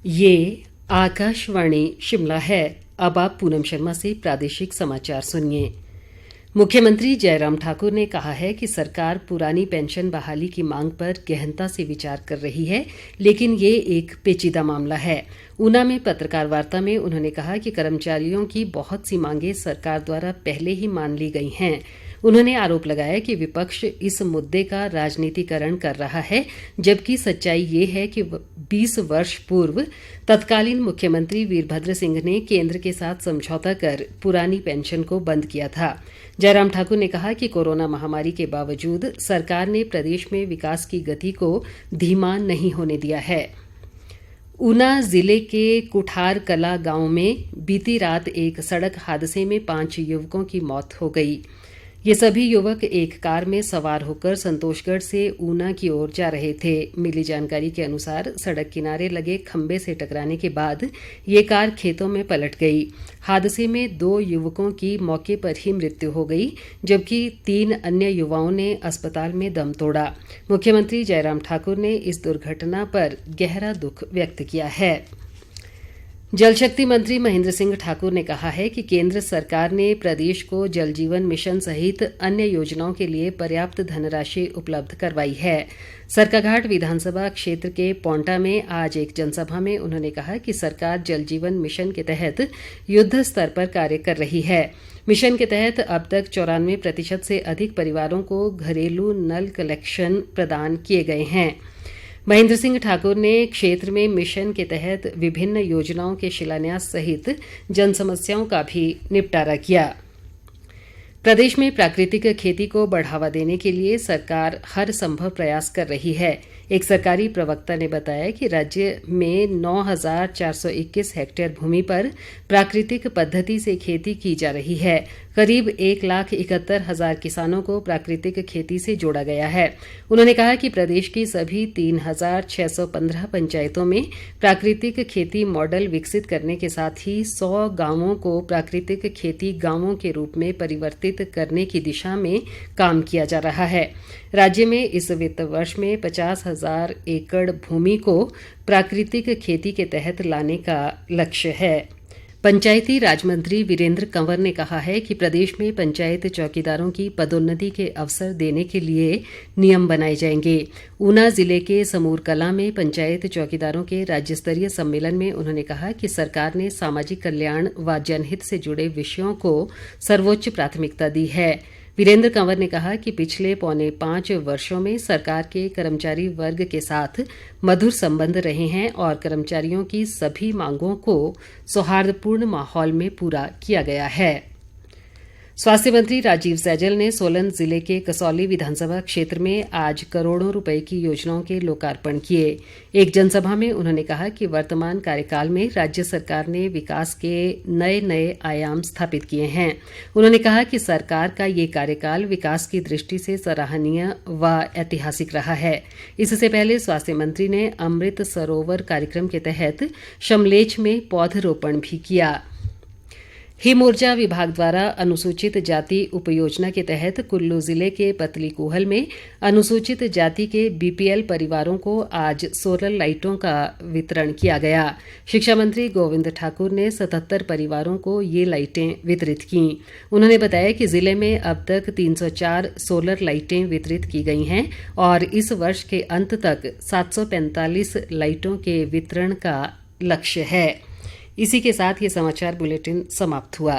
ये आकाशवाणी शिमला है। अब आप पूनम शर्मा से प्रादेशिक समाचार सुनिए। मुख्यमंत्री जयराम ठाकुर ने कहा है कि सरकार पुरानी पेंशन बहाली की मांग पर गहनता से विचार कर रही है, लेकिन ये एक पेचीदा मामला है। ऊना में पत्रकार वार्ता में उन्होंने कहा कि कर्मचारियों की बहुत सी मांगें सरकार द्वारा पहले ही मान ली गई हैं। उन्होंने आरोप लगाया कि विपक्ष इस मुद्दे का राजनीतिकरण कर रहा है, जबकि सच्चाई ये है कि 20 वर्ष पूर्व तत्कालीन मुख्यमंत्री वीरभद्र सिंह ने केंद्र के साथ समझौता कर पुरानी पेंशन को बंद किया था। जयराम ठाकुर ने कहा कि कोरोना महामारी के बावजूद सरकार ने प्रदेश में विकास की गति को धीमा नहीं होने दिया है। ऊना जिले के कुठार कला गांव में बीती रात एक सड़क हादसे में 5 युवकों की मौत हो गई। ये सभी युवक एक कार में सवार होकर संतोषगढ़ से ऊना की ओर जा रहे थे। मिली जानकारी के अनुसार सड़क किनारे लगे खंबे से टकराने के बाद ये कार खेतों में पलट गई। हादसे में 2 युवकों की मौके पर ही मृत्यु हो गई, जबकि 3 अन्य युवाओं ने अस्पताल में दम तोड़ा। मुख्यमंत्री जयराम ठाकुर ने इस दुर्घटना पर गहरा दुख व्यक्त किया है। जल शक्ति मंत्री महेंद्र सिंह ठाकुर ने कहा है कि केंद्र सरकार ने प्रदेश को जल जीवन मिशन सहित अन्य योजनाओं के लिए पर्याप्त धनराशि उपलब्ध करवाई है। सरकाघाट विधानसभा क्षेत्र के पौंटा में आज एक जनसभा में उन्होंने कहा कि सरकार जल जीवन मिशन के तहत युद्ध स्तर पर कार्य कर रही है। मिशन के तहत अब तक 94% से अधिक परिवारों को घरेलू नल कनेक्शन प्रदान किए गए हैं। महेंद्र सिंह ठाकुर ने क्षेत्र में मिशन के तहत विभिन्न योजनाओं के शिलान्यास सहित जन समस्याओं का भी निपटारा किया। प्रदेश में प्राकृतिक खेती को बढ़ावा देने के लिए सरकार हर संभव प्रयास कर रही है। एक सरकारी प्रवक्ता ने बताया कि राज्य में 9,421 हेक्टेयर भूमि पर प्राकृतिक पद्धति से खेती की जा रही है। करीब 1,71,000 किसानों को प्राकृतिक खेती से जोड़ा गया है। उन्होंने कहा कि प्रदेश की सभी 3,615 पंचायतों में प्राकृतिक खेती मॉडल विकसित करने के साथ ही 100 गांवों को प्राकृतिक खेती गांवों के रूप में परिवर्तित करने की दिशा में काम किया जा रहा है। राज्य में इस वित्त वर्ष में 50,000 एकड़ भूमि को प्राकृतिक खेती के तहत लाने का लक्ष्य है। पंचायती राज मंत्री वीरेंद्र कंवर ने कहा है कि प्रदेश में पंचायत चौकीदारों की पदोन्नति के अवसर देने के लिए नियम बनाए जाएंगे। ऊना जिले के समूर कलां में पंचायत चौकीदारों के राज्य स्तरीय सम्मेलन में उन्होंने कहा कि सरकार ने सामाजिक कल्याण व जनहित से जुड़े विषयों को सर्वोच्च प्राथमिकता दी है। वीरेंद्र कंवर ने कहा कि पिछले 4.25 वर्षों में सरकार के कर्मचारी वर्ग के साथ मधुर संबंध रहे हैं और कर्मचारियों की सभी मांगों को सौहार्दपूर्ण माहौल में पूरा किया गया है। स्वास्थ्य मंत्री राजीव सैजल ने सोलन जिले के कसौली विधानसभा क्षेत्र में आज करोड़ों रुपए की योजनाओं के लोकार्पण किए। एक जनसभा में उन्होंने कहा कि वर्तमान कार्यकाल में राज्य सरकार ने विकास के नए नए आयाम स्थापित किए हैं। उन्होंने कहा कि सरकार का ये कार्यकाल विकास की दृष्टि से सराहनीय व ऐतिहासिक रहा है। इससे पहले स्वास्थ्य मंत्री ने अमृत सरोवर कार्यक्रम के तहत शमलेच में पौधरोपण भी किया। हिम ऊर्जा विभाग द्वारा अनुसूचित जाति उपयोजना के तहत कुल्लू जिले के पतली कूहल में अनुसूचित जाति के बीपीएल परिवारों को आज सोलर लाइटों का वितरण किया गया। शिक्षा मंत्री गोविंद ठाकुर ने 77 परिवारों को ये लाइटें वितरित की। उन्होंने बताया कि जिले में अब तक 304 सोलर लाइटें वितरित की गई हैं और इस वर्ष के अंत तक 745 लाइटों के वितरण का लक्ष्य है। इसी के साथ ये समाचार बुलेटिन समाप्त हुआ।